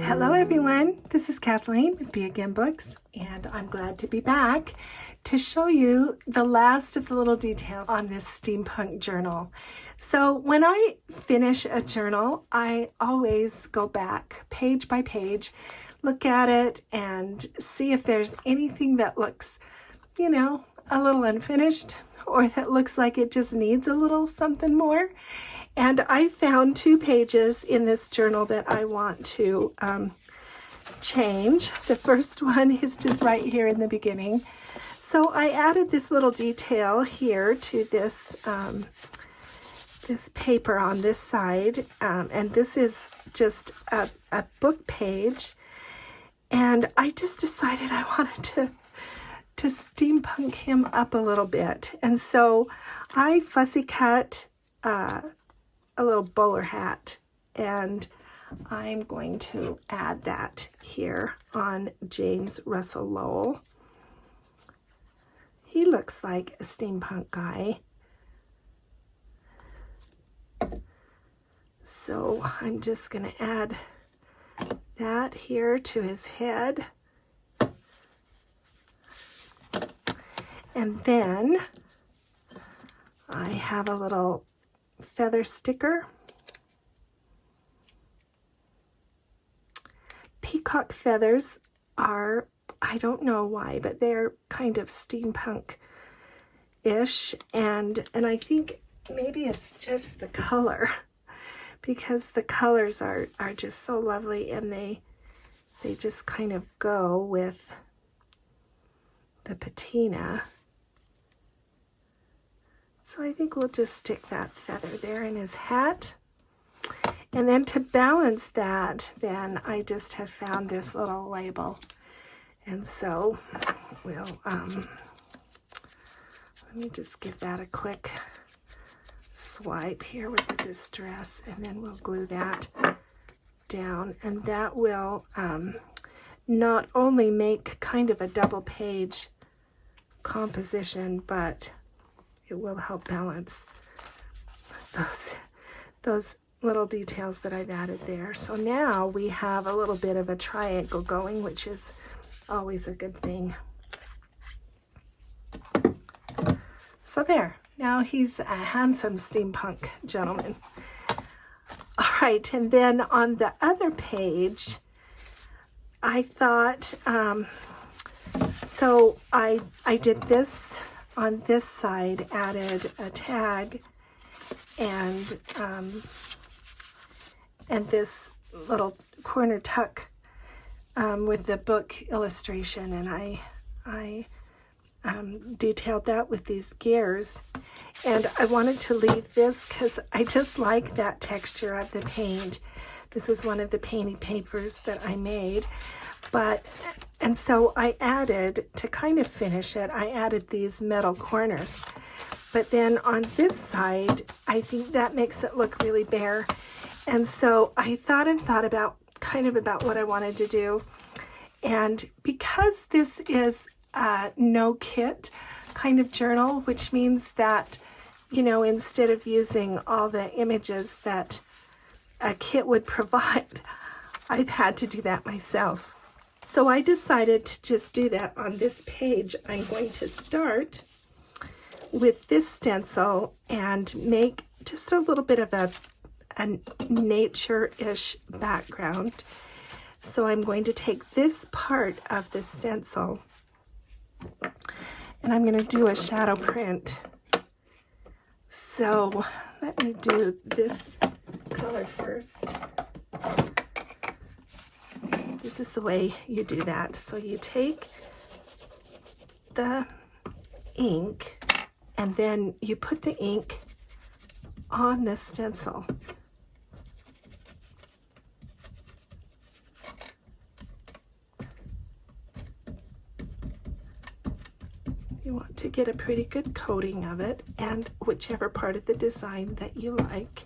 Hello everyone, this is Kathleen with Be Again Books, and I'm glad to be back to show you the last of the little details on this steampunk journal. So when I finish a journal, I always go back page by page, look at it and see if there's anything that looks, a little unfinished, or that looks like it just needs a little something more. And I found 2 pages in this journal that I want to change. The first one is just right here in the beginning. So I added this little detail here to this, this paper on this side. And this is just a book page. And I just decided I wanted to steampunk him up a little bit. And so I fussy cut a little bowler hat, and I'm going to add that here on James Russell Lowell. He looks like a steampunk guy. So I'm just going to add that here to his head. And then I have a little feather sticker. Peacock feathers are, I don't know why, but they're kind of steampunk-ish, and I think maybe it's just the color, because the colors are just so lovely, and they just kind of go with the patina. So I think we'll just stick that feather there in his hat. And then to balance that, then I just have found this little label. And so we'll, let me just give that a quick swipe here with the distress, and then we'll glue that down. And that will not only make kind of a double page composition, but it will help balance those little details that I've added there. So now we have a little bit of a triangle going, which is always a good thing. So there, now he's a handsome steampunk gentleman. All right, and then on the other page, I thought, so I did this. On this side, added a tag and this little corner tuck with the book illustration, and I detailed that with these gears. And I wanted to leave this because I just like that texture of the paint. This was one of the painty papers that I made. And so I added, to kind of finish it, I added these metal corners. But then on this side, I think that makes it look really bare. And so I thought about what I wanted to do. And because this is a no kit kind of journal, which means that, instead of using all the images that a kit would provide, I've had to do that myself. So I decided to just do that on this page. I'm going to start with this stencil and make just a little bit of a nature-ish background. So I'm going to take this part of the stencil and I'm going to do a shadow print. So let me do this color first. This is the way you do that. So you take the ink and then you put the ink on the stencil. You want to get a pretty good coating of it, and whichever part of the design that you like.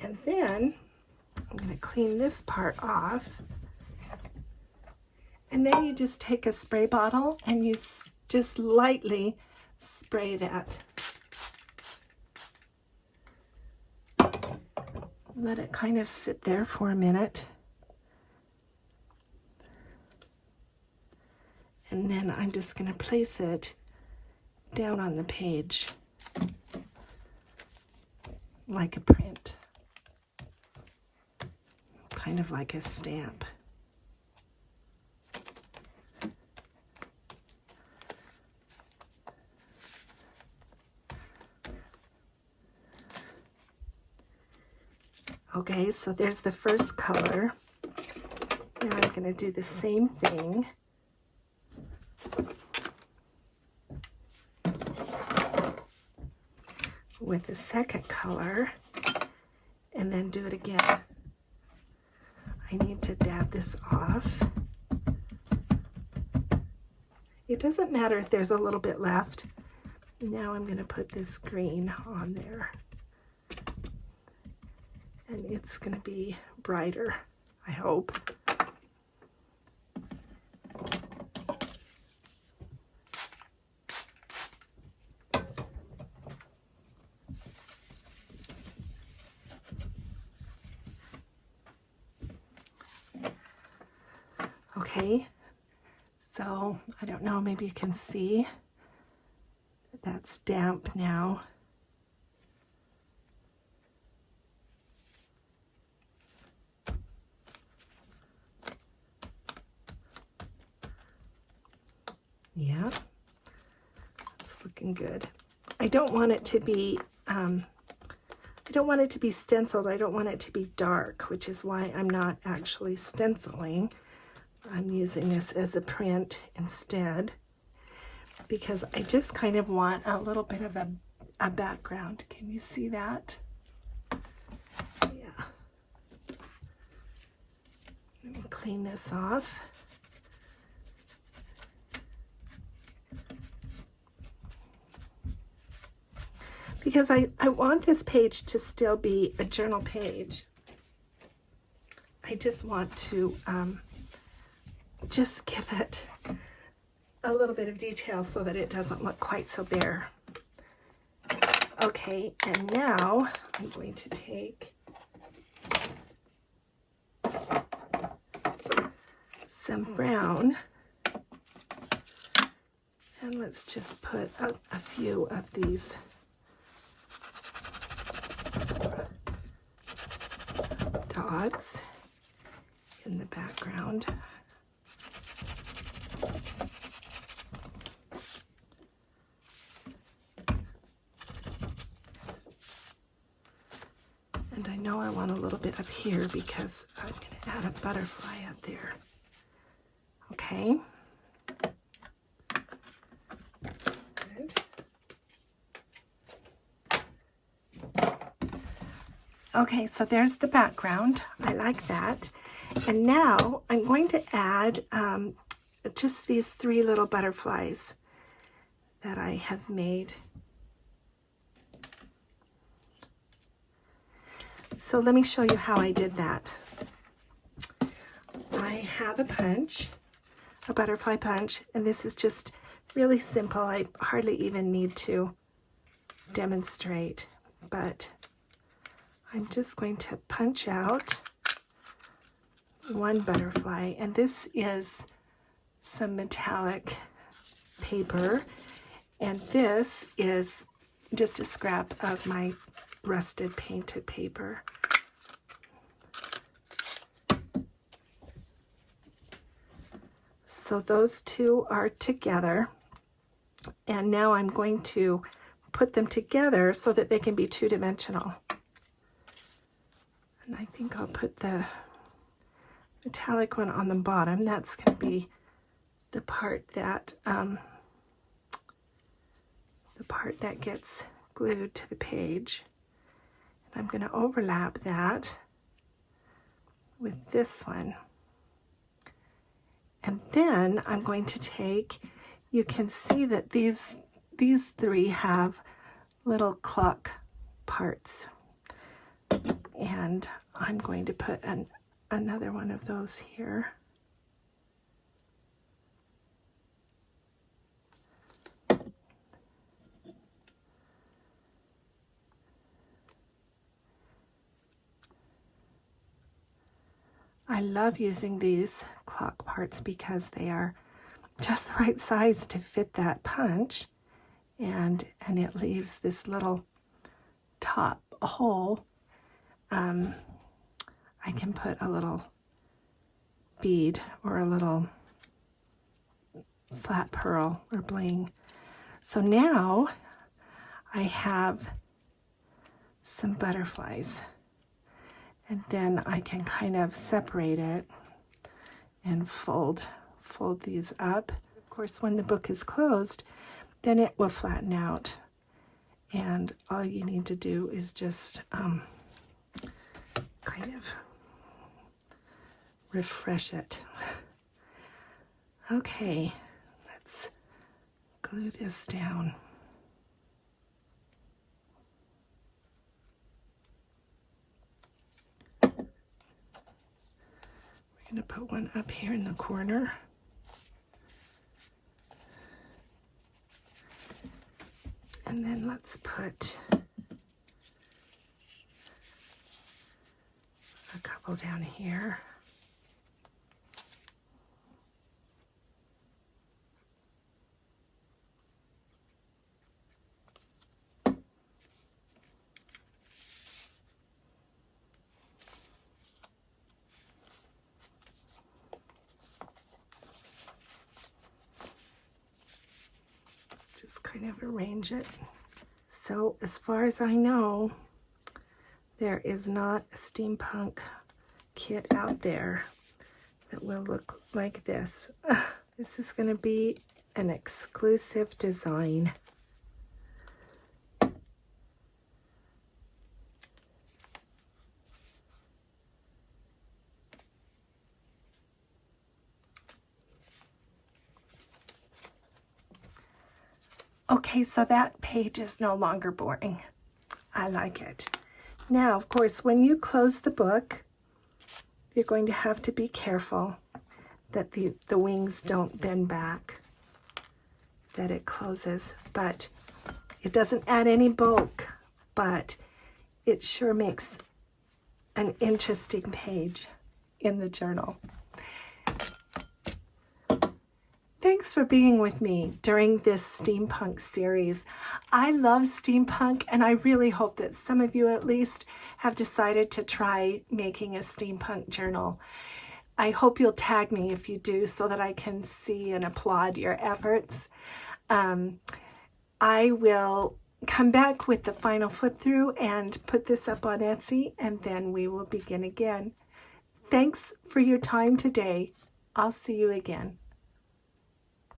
And then clean this part off. And then you just take a spray bottle and you just lightly spray that. Let it kind of sit there for a minute. And then I'm just going to place it down on the page like a print, kind of like a stamp. Okay, so there's the first color. Now I'm going to do the same thing with the second color, and then do it again. I need to dab this off. It doesn't matter if there's a little bit left. Now I'm going to put this green on there. And it's going to be brighter, I hope. Okay, so I don't know, maybe you can see that that's damp now. Yeah, it's looking good. I don't want it to be, stenciled. I don't want it to be dark, which is why I'm not actually stenciling. I'm using this as a print instead, because I just kind of want a little bit of a background. Can you see that? Yeah. Let me clean this off. Because I want this page to still be a journal page. I just want to just give it a little bit of detail so that it doesn't look quite so bare. Okay, and now I'm going to take some brown, and let's just put a few of these dots in the background. And I know I want a little bit up here because I'm going to add a butterfly up there. Okay. Good. Okay, so there's the background. I like that. And now I'm going to add just these 3 little butterflies that I have made. So let me show you how I did that. I have a punch, a butterfly punch, and this is just really simple. I hardly even need to demonstrate, but I'm just going to punch out 1 butterfly, and this is some metallic paper, and this is just a scrap of my rusted painted paper. So those 2 are together, and now I'm going to put them together so that they can be 2-dimensional. And I think I'll put the metallic one on the bottom. That's going to be the part that gets glued to the page. And I'm going to overlap that with this one. And then I'm going to take, you can see that these 3 have little clock parts. And I'm going to put another one of those here. I love using these clock parts because they are just the right size to fit that punch, and it leaves this little top hole. I can put a little bead or a little flat pearl or bling. So now I have some butterflies, and then I can kind of separate it and fold these up. Of course, when the book is closed, then it will flatten out, and all you need to do is just kind of refresh it. Okay, let's glue this down. We're going to put one up here in the corner. And then let's put a couple down here. Just kind of arrange it. So as far as I know, there is not a steampunk kit out there that will look like this. This is going to be an exclusive design. Okay, so that page is no longer boring. I like it. Now, of course, when you close the book, you're going to have to be careful that the wings don't bend back, that it closes. But it doesn't add any bulk, but it sure makes an interesting page in the journal. Thanks for being with me during this steampunk series. I love steampunk, and I really hope that some of you at least have decided to try making a steampunk journal. I hope you'll tag me if you do so that I can see and applaud your efforts. I will come back with the final flip through and put this up on Etsy, and then we will begin again. Thanks for your time today. I'll see you again.